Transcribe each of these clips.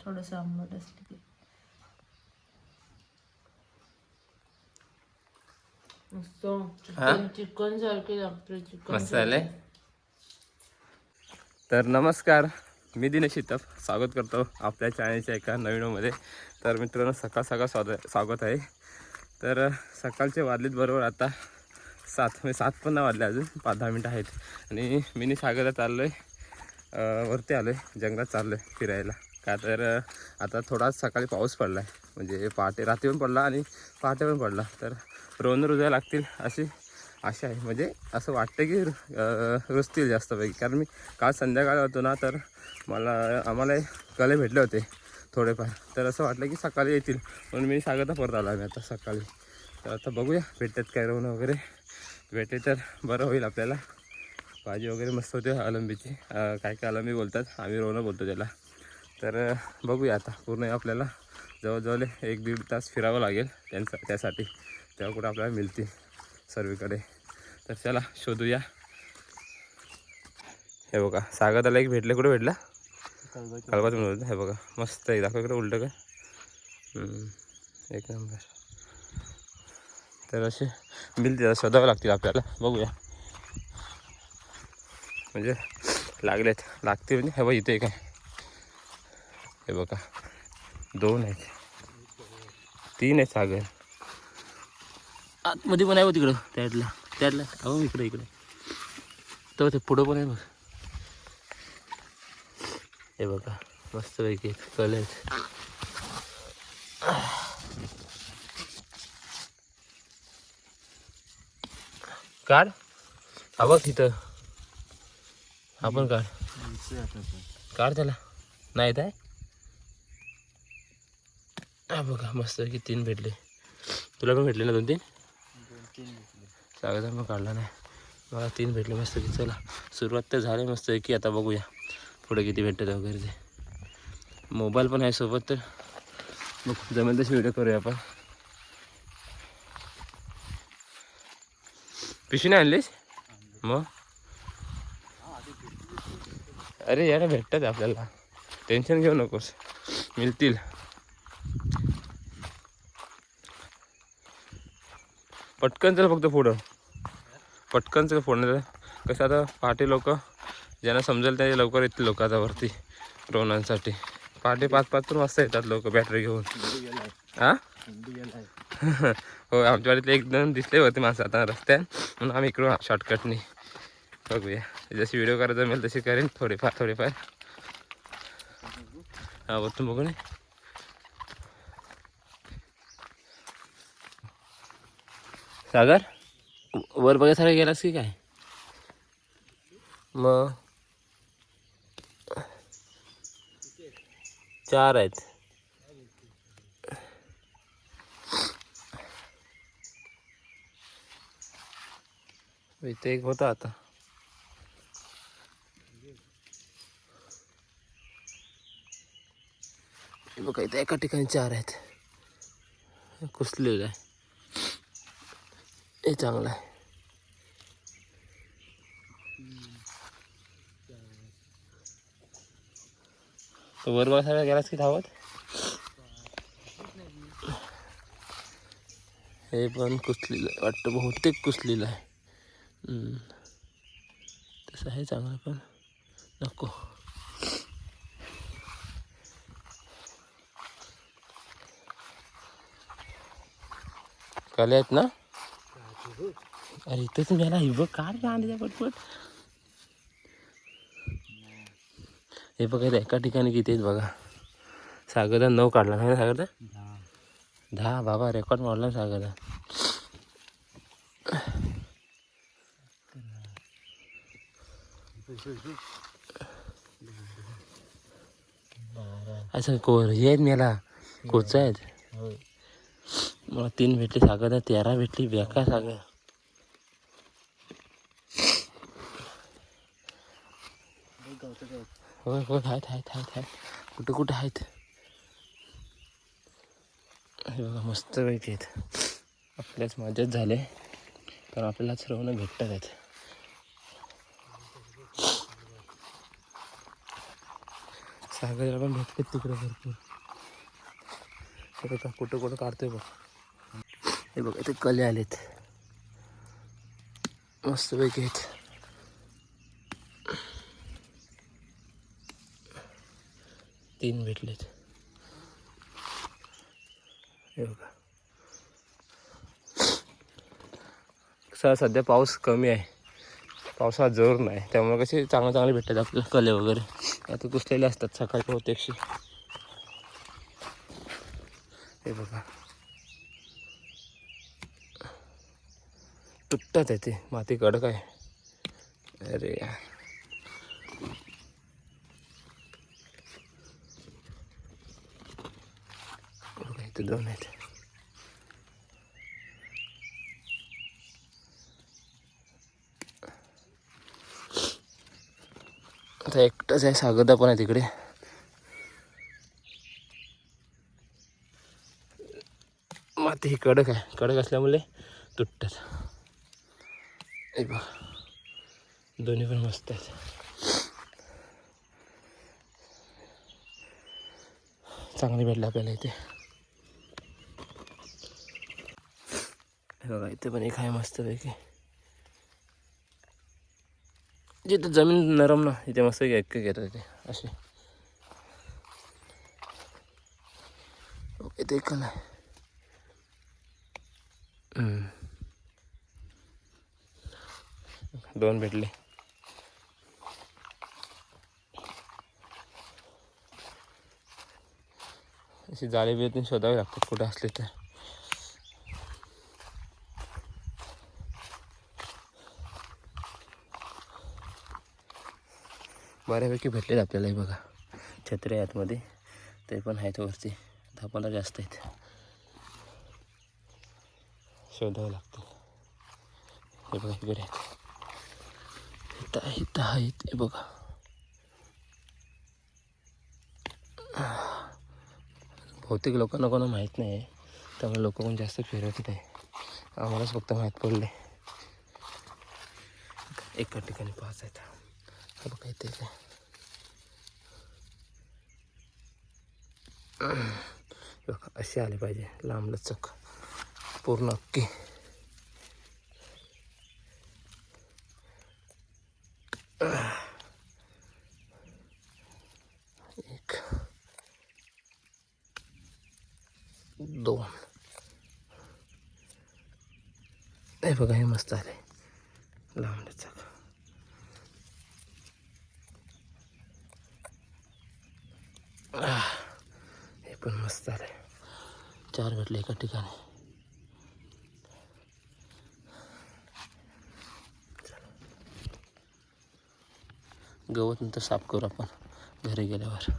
थोडस आंबट असते चिकन सारखे लागते चिकन मसाले. तर नमस्कार, मी दिनेश शितप स्वागत करतो आपल्या चॅनलच्या एका नवीनमध्ये. तर मित्रांनो, सकाळ सकाळ स्वागत आहे. तर सकाळचे वाजलेत बरोबर आता 7 पण नाही वाजले, अजून 5-10 मिनटं आहेत. आणि मी सागरला चाललो आहे, वरती आलो आहे, जंगलात चाललो आहे फिरायला. का तर आता थोडाच सकाळी पाऊस पडला आहे, म्हणजे पहाटे रात्री पण पडला आणि पहाटे पण पडला. तर रोवणं रुजायला लागतील अशी आशा आहे. म्हणजे असं वाटतं की रुजतील जास्तपैकी, कारण मी काल संध्याकाळी होतो ना, तर आम्हाला कले भेटले होते थोडेफार. तर असं वाटलं की सकाळी येतील, म्हणून मी सागरला परत आला मी आता सकाळी. तर आता बघूया भेटतात काय रोवणं वगैरे. भेटले तर बरं होईल आपल्याला. भाजी वगैरे मस्त होते अळंबीची, काय अळंबी बोलतात, आम्ही रोवणं बोलतो त्याला. तर बघूया आता. पूर्ण आपल्याला जवळजवळ 1-1.5 तास फिरावं लागेल त्यासाठी, तेव्हा कुठं आपल्याला मिळतील सर्वीकडे. तर चला शोधूया. हे बघा, सागरला एक भेटले. कुठे भेटला? कळबाच म्हणून. हे बघा मस्त आहे, दाखव इकडे उलटं का. एक नंबर. तर असे मिळतील, शोधावं लागतील आपल्याला. बघूया, म्हणजे लागते म्हणजे. हे बघा इथे एक आहे, हे बघा 2 आहेत, 3 आहेत सागर. आतमध्ये पण आहे बघ तिकडं, त्यातला अहो इकडे तर ते पुढं पण आहे बघ. हे बघा मस्त पैकी कल आहेत. काढ हा बघ तिथं, आपण काढ त्याला. नाही येत आहे. हा बघा मस्त पैकी 3 भेटले. तुला पण भेटले ना 2-3? सागर मग काढला नाही, मला 3 भेटले मस्त की. चला सुरुवात तर झाली मस्त की. आता बघूया पुढे किती भेटतात वगैरे ते. मोबाईल पण आहे सोबत, तर मग जमेल तशी व्हिडिओ करूया आपण. पिशवी नाही आणलीस मग? अरे यार भेटतात आपल्याला, टेन्शन घेऊ नकोस, मिळतील. पटकन चल, फक्त पटकन चल फोडणं. कसं आता पहाटे लोक ज्यांना समजेल ते लवकर येतील लोक आता वरती रोवणांसाठी. पहाटे 5-5 वाजता येतात लोक बॅटरी घेऊन. हां हो, आमच्या वाडीतले 1-2 दिसले होते माणसं आता रस्त्यात, म्हणून आम्ही इकडून शॉर्टकटनी. बघूया, जशी व्हिडिओ करायला जमेल तशी करेन, थोडेफार. हा बघ, बघू नये. सागर वर बघायसाठी गेलास की काय? मग 4 आहेत. इथे एक होता आता. बघा इथे एका ठिकाणी 4 आहेत. कुसलेलं आहे, हे चांगलं आहे. वर बघायला गेलास की धावत. हे पण कुसलेलं आहे वाटतं, बहुतेक कुसलेलं आहे. तसं आहे चांगलं, पण नको. कले आहेत ना? अरे इथंच गेला ही बघ, काढ आणले पटपट. हे बघा एका ठिकाणी किती आहेत बघा. सागरला 9 काढला नाही ना सागरला? 10 बाबा, रेकॉर्ड मारला सागरला. असं हे आहेत मला कोच आहेत. मला 3 भेटली, सागरला 13 भेटली. बेकार सागर. होय आहेत. कुठं आहेत. हे बघा मस्त पैकी आहेत. आपल्याच मजेत झाले कारण आपल्याला सर्वांना भेटतात आहेत. सागरला पण भेटतात तिकडे भरपूर. का कुठं कुठं काढतोय बघ. हे बघ इथे कले आलेत मस्तपैकी आहेत. तीन भेटलेत. हे बघा सध्या पाऊस कमी आहे, पावसाळा जोर नाही, त्यामुळे कसे चांगले भेटतात आपल्याला कले वगैरे. आता कुसलेले असतात सकाळी बहुतेकशी. हे बघा तुटतात आहे ते, माती कडक आहे. अरे बघा इथे दोन आहेत. आता एकटाच आहे, सागरदा पण आहे तिकडे. माती ही कडक आहे, कडक असल्यामुळे तुटतात. हे बघ दोन्ही पण मस्त आहेत. चांगले भेटले आपल्याला इथे. हे बघा इथे पण एक आहे मस्तपैकी. जिथे जमीन नरम ना इथे मस्त एक घेतात इथे असे. इथे एक नाही. दोन भेटले. अशी जाळी बिळीतून शोधावी लागतात कुठे असले तर. बऱ्यापैकी भेटलेत आपल्यालाही बघा. छत्रे आतमध्ये ते पण आहेत वरती, 10-15 जास्त आहेत. शोधावं लागतं. हे बघा इकडे आहेत, इथं आहेत. हे बघा बहुतेक लोकांना कोणा माहीत नाही आहे, त्यामुळे लोक पण जास्त फिरत नाही. आम्हालाच फक्त माहीत पडले. एका ठिकाणी 5 आहेत. हे बघा इथे काय बघा असे आले पाहिजे, लांब लचक पूर्ण अक्की. एक 2. हे बघा हे मस्त आले लांब लचक. हे पण मस्त आले. 4 भेटले एका ठिकाणी. गवत नंतर साफ करू आपण घरी गेल्यावर.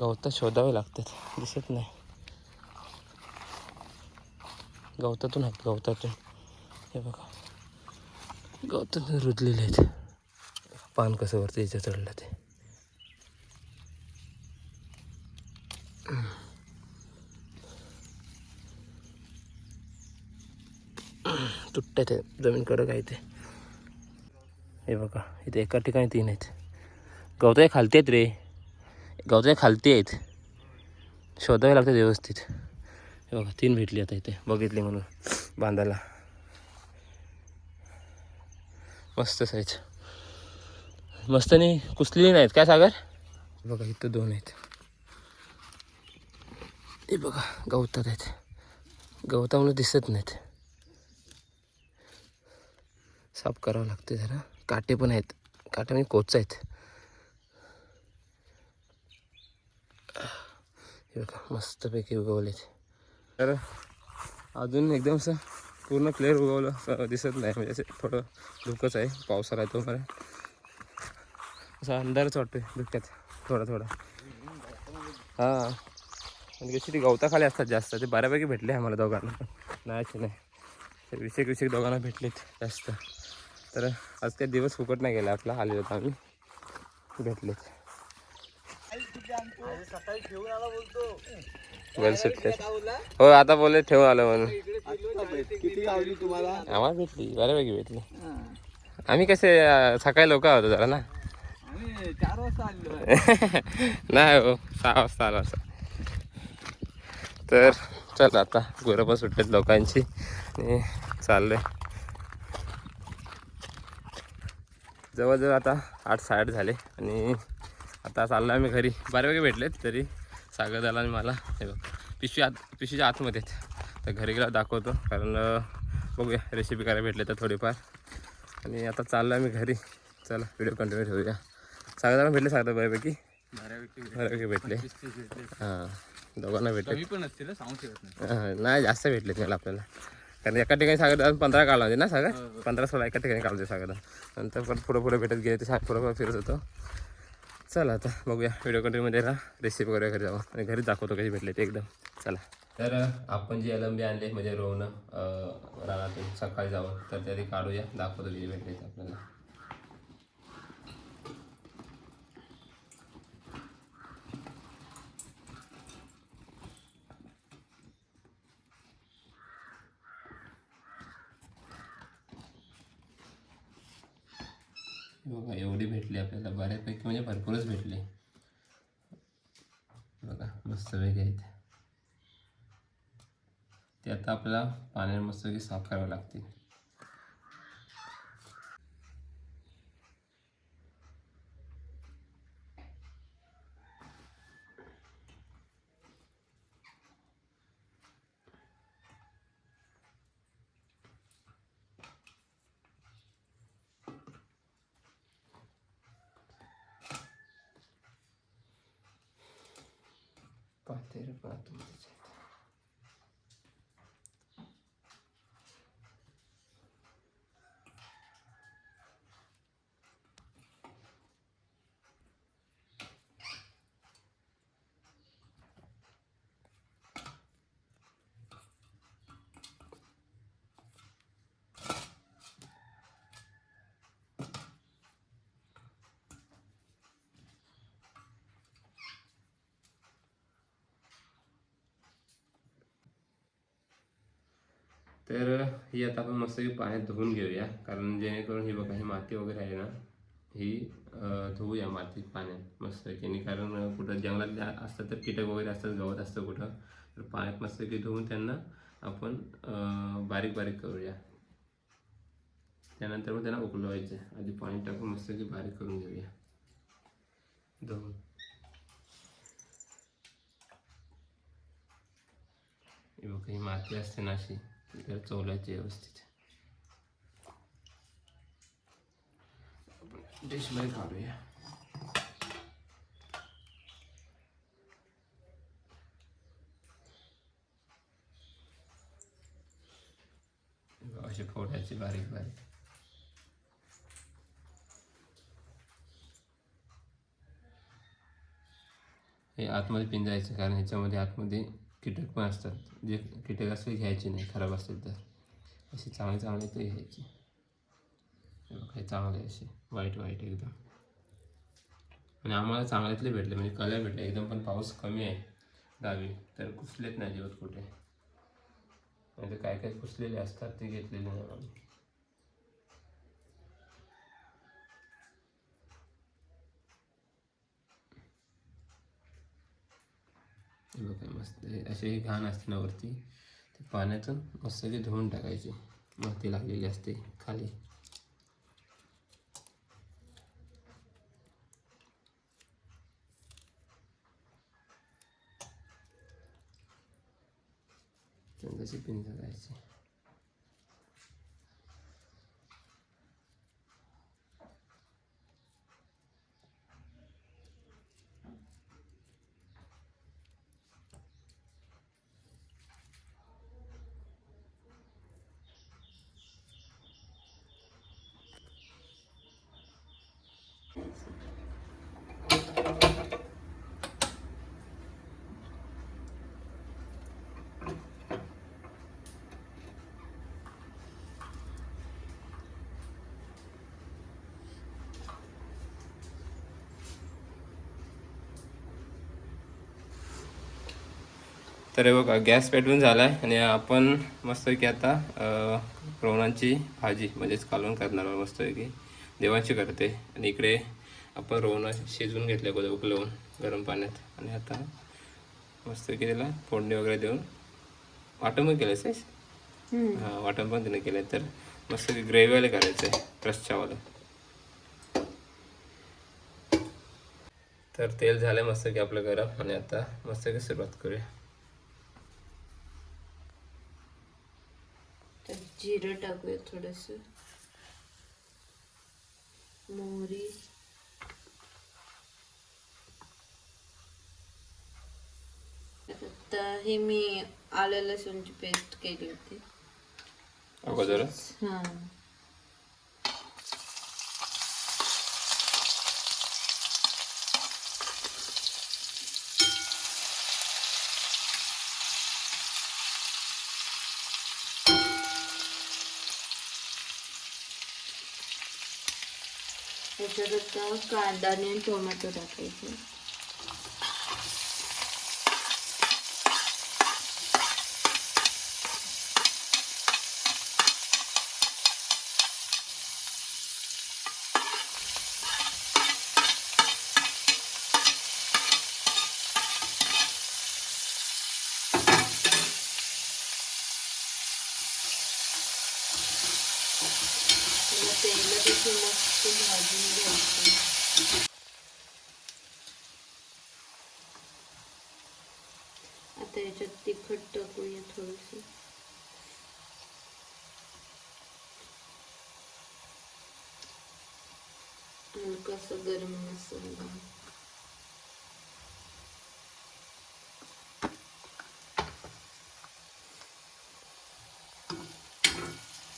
गवतात शोधावे लागतात, दिसत नाही. गवतातून आहेत, गवतातून. हे बघा गवतातून रुजलेले आहेत. पान कसं वरती याच्या चढलं ते. तुटत आहे, जमीन कडक आहे ते. हे बघा इथे एका ठिकाणी 3 आहेत. गवताच्या खालती आहेत रे, गवताच्या खालती आहेत. शोधावे लागतात व्यवस्थित. हे बघा 3 भेटली आता इथे, बघितली म्हणून बांधायला. मस्त साईज, मस्त नाही कुसलेली नाहीत काय सागर. बघा इथं 2 आहेत. हे बघा गवतात आहेत, गवतामुळे दिसत नाहीत. साफ करावं लागते जरा. काटे पण आहेत, काटे म्हणजे कोच आहेत. हे बघा मस्तपैकी उगवलेत. तर अजून एकदम असं पूर्ण क्लिअर उगवलं दिसत नाही, म्हणजे असं थोडं धुकंच आहे. पावसाळा आहे तो मला असा अंधारच वाटतोय धुक्यात थोडा थोडा. हां म्हणजे कशी ती गवताखाली असतात जास्त. ते बऱ्यापैकी भेटले आम्हाला दोघांना, नाहीच नाही ते विषेक दोघांना भेटलेत जास्त. तर आज काही दिवस फुकट नाही गेला आपला, आलेलो आम्ही भेटलेत. वेल सुटले हो आता बोलले ठेवून आलं म्हणून किती गावली तुम्हाला? आम्हाला भेटली बऱ्यापैकी भेटली. आम्ही कसे सकाळी लवकर होतो जरा ना. आम्ही 4 वाजता आलो. नाही हो 6 वाजता आलो असं. तर चल आता गुरं पण सुटलेत लोकांची आणि चाललोय. जवळजवळ आता 8-8:30 झाले आणि आता चाललो आम्ही घरी. बऱ्यापैकी भेटलेत तरी सागरदाला आणि मला. हे बघ पिशवीच्या आतमध्ये आहेत. तर घरी गेला दाखवतो कारण बघूया रेसिपी करायला भेटले तर थोडीफार. आणि आता चाललो आम्ही घरी. चला व्हिडिओ कंटिन्यू ठेवूया. सागरदाला भेटले सागरदा बऱ्यापैकी भेटले. हां दोघांना भेटले पण असतील सांगू शकत नाही. हां नाही जास्त भेटलेत मला आपल्याला कारण एका ठिकाणी सागरदा 15 काढला होते ना सागर 15-16 एका ठिकाणी काढले सागरदा. नंतर पण पुढे भेटत गेले ते पुढं फिरत होतो. चला आता बघूया व्हिडिओ कंटिन्यूमध्ये राहा. रेसिपी वगैरे घरी जाऊ आणि घरीच दाखवतो कशी भेटले ते एकदम. चला तर आपण जे अलंबी आणले म्हणजे रोवणं रानातून सकाळी जाऊन तर त्याची काढूया दाखवतो कशी भेटले ते आपल्याला. बघा एवढी भेटली आपल्याला बऱ्यापैकी म्हणजे भरपूरच भेटली. बघा मस्त वेगळे आहेत ते. आता आपल्याला पाण्याने मस्त साफ करावं लागते. पातेर पाहतो तर ही आता आपण मस्त पाण्यात धुवून घेऊया कारण जेणेकरून ही बघा ही माती वगैरे आहे ना ही धुवूया मातीत पाण्यात मस्त की. कारण कुठं जंगलात असतं तर कीटक वगैरे असतात गवत असतं कुठं तर पाण्यात मस्त की धुवून त्यांना आपण बारीक बारीक करूया. त्यानंतर मग त्यांना उकळवायचे. आधी पाणी टाकून मस्त की बारीक करून घेऊया धुवून. ही बघा ही माती असते ना अशी तर चोलायची व्यवस्थित. डिशमध्ये काढूया. अशी फोडायची बारीक बारीक. हे आतमध्ये पिंजायचं कारण ह्याच्यामध्ये आतमध्ये कीटक पण असतात. जे कीटक असले घ्यायचे नाही खराब असतील तर अशी चांगली ते घ्यायची. हे चांगले असे वाईट एकदम. आणि आम्हाला चांगल्यातले भेटले म्हणजे कलर भेटले एकदम. पण पाऊस कमी आहे गावी तर कुसलेत नाही जेवत कुठे. म्हणजे काय कुसलेले असतात ते घेतलेले नाही आम्ही. बघा मस्त असे घाण असते ना वरती ते पाण्यातून मस्त ते धुवून टाकायचे. माती लागलेली असते खाली. तशी पिंज करायची. तर हे बघा गॅस पेटवून झाला आहे आणि आपण मस्तपैकी आता रोणांची भाजी म्हणजेच कालवण करणार आहोत. मस्तपैकी देवांची करते आणि इकडे आपण रोवणं शिजवून घेतले अगोदर उकलवून गरम पाण्यात आणि आता मस्तपैकी त्याला फोडणी वगैरे देऊन वाटण पण केलं आहेस. हां वाटण पण तिने केलं आहे. तर मस्तपैकी ग्रेव्हीवाले करायचं आहे रस्सावालं. तर तेल झालं आहे मस्तपैकी आपलं गरम आणि आता मस्तपैकी सुरुवात करूया. तर जिरं टाकूया थोडस, मोहरी, आता हे मी आलं लसूणची पेस्ट केली होती अगोदरच हा. त्याच्यात आता कांदा आणि टोमॅटो टाकायचे. तेल त्याची मस्त भाजून घ्यायचं. आता याच्यात तिखट टाकूया थोडस, हलकासा गरम मसाला,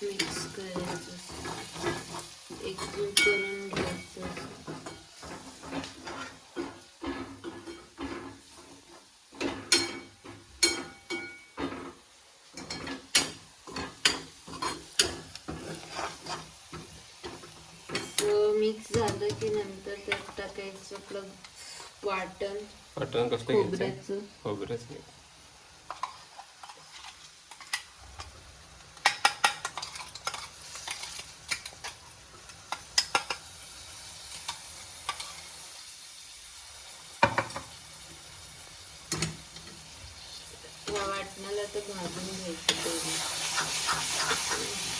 मिक्स करायचं, एकजीव करून घ्यायचं. मिक्स झालं की नंतर त्यात टाकायचं आपलं वाटण कसलं खोबऱ्याचं. खोबऱ्याचं वाटणाला तर भाजून घ्यायचं तेल,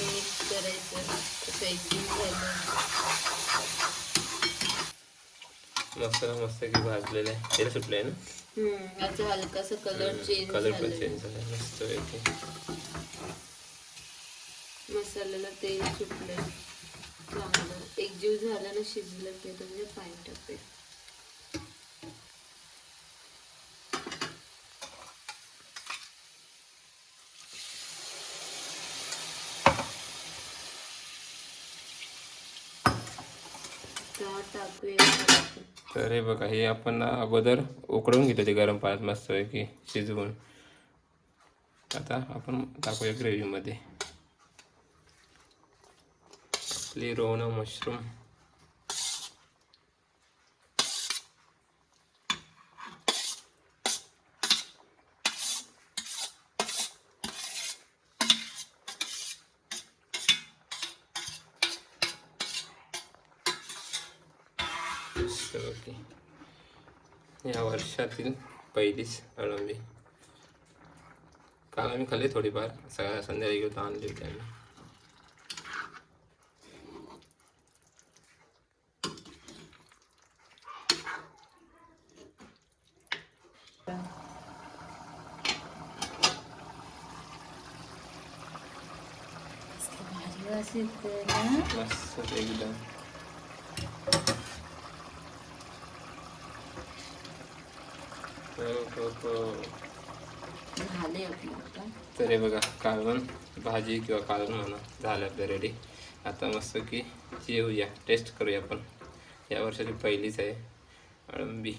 मिक्स करायचं. पेस्टिंग झालं, मस्त की भाजलेलं आहे. तेल सुटलं आहे ना. याचा हलकासा कलर चेंज कलर पण झाला. चेंज झाला मस्त पैकी. मसाल्याला तेल सुटलंय चांगलं, एकजीव झाला ना, शिजलं की म्हणजे पाणी टाकते. तर हे बघा हे आपण अगोदर उकळून घेतो ते गरम पाण्यात मस्त पैकी शिजवून. आता आपण टाकूया ग्रेव्हीमध्ये आपली रोना मशरूम. ओके, या वर्षातील पहिलीच अळंबी. काल आम्ही खाल्ली थोडीफार, संध्याकाळी घेऊन आणली होती आम्ही. मस्त एकदम. तर हे बघा कालवण भाजी किंवा कालवण म्हणा झालं आपलं रेडी. आता मस्त की जेवूया, टेस्ट करूया आपण. या वर्षाची पहिलीच आहे अळंबी.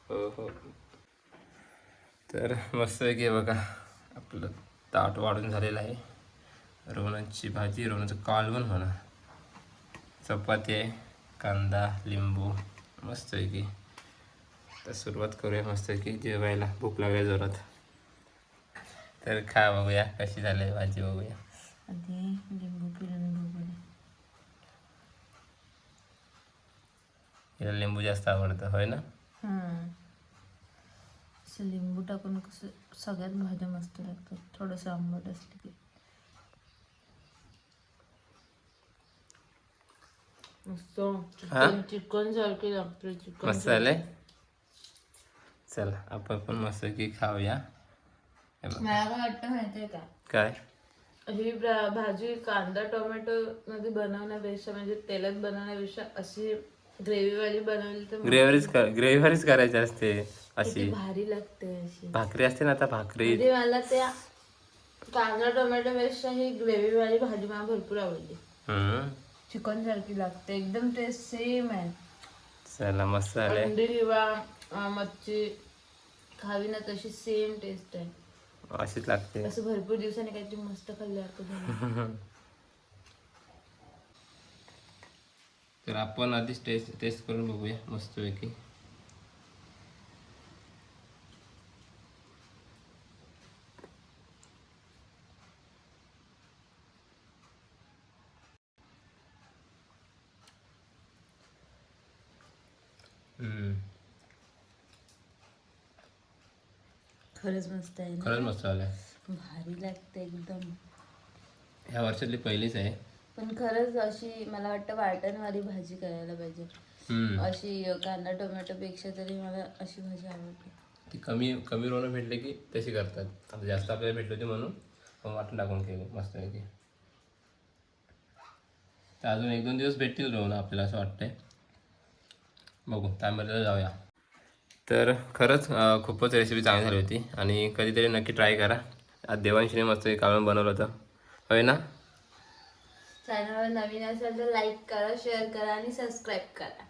हो हो. तर मस्त की बघा आपलं ताट वाढून झालेलं आहे. रोणांची भाजी, रोणाचं कालवण म्हणा, चपाती आहे, कांदा लिंबू मस्त आहे की. तर सुरुवात करूया मस्त की जेवायला. भूक लागल्या जोरात. तर खा बघूया कशी झाली भाजी बघूया. आधी लिंबू पिळून बघूया. हिला लिंबू जास्त आवडतं होय ना. असं लिंबू टाकून कसं सगळ्यात भाज्या मस्त लागतात. थोडंसं आंबट असलं की मस्त चिकन सारखी लागते. चिकन मस्त झाले. चला आपण पण मस्त की खाऊया. हे बघ. मला काय वाटतं माहितीये का, काय ही भाजी कांदा टोमॅटो मध्ये बनवण्यापेक्षा म्हणजे तेलात बनवण्यापेक्षा अशी ग्रेव्हीवाली बनवली तर ग्रेव्हीवरच करायची असते अशी. किती भारी लागते अशी भाकरी असते ना आता भाकरी. म्हणजे मला त्या कांदा टोमॅटो पेक्षा ही ग्रेव्हीवाली भाजी मला भरपूर आवडली. चिकन सारखी लागते एकदम. टेस्ट सेम आहे. चला मस्त झाले. अंडी किंवा मच्छी खावी ना तशी सेम टेस्ट आहे. अशीच लागते. असं भरपूर दिवसांनी काहीतरी मस्त खाल्ल्यासारखं झालं. तर आपण आधीच टेस्ट करून बघूया मस्तपैकी. खरंच मस्त आहे ना. खरंच मस्त झालंय. भारी लागते एकदम. ह्या वर्षातली पहिलीच आहे. पण खरंच अशी मला वाटतं वाटणवाली भाजी करायला पाहिजे. अशी कांदा टोमॅटो पेक्षा तरी मला अशी भाजी आवडते. ती कमी रोनं भेटले की तशी करतात. आता जास्त आपल्याला भेटली होती म्हणून पण वाटण टाकून केली मस्त आहे ती. तर अजून 1-2 दिवस भेटतील रोनं आपल्याला असं वाटतंय. बघू तांबऱ्याला जाऊया. तर खरंच खूपच रेसिपी चांगली झाली होती आणि कधीतरी नक्की ट्राय करा. आज देवांशीने मस्त काढून बनवलं होतं होय ना. चॅनलवर नवीन असेल तर लाईक करा, शेअर करा आणि सबस्क्राईब करा.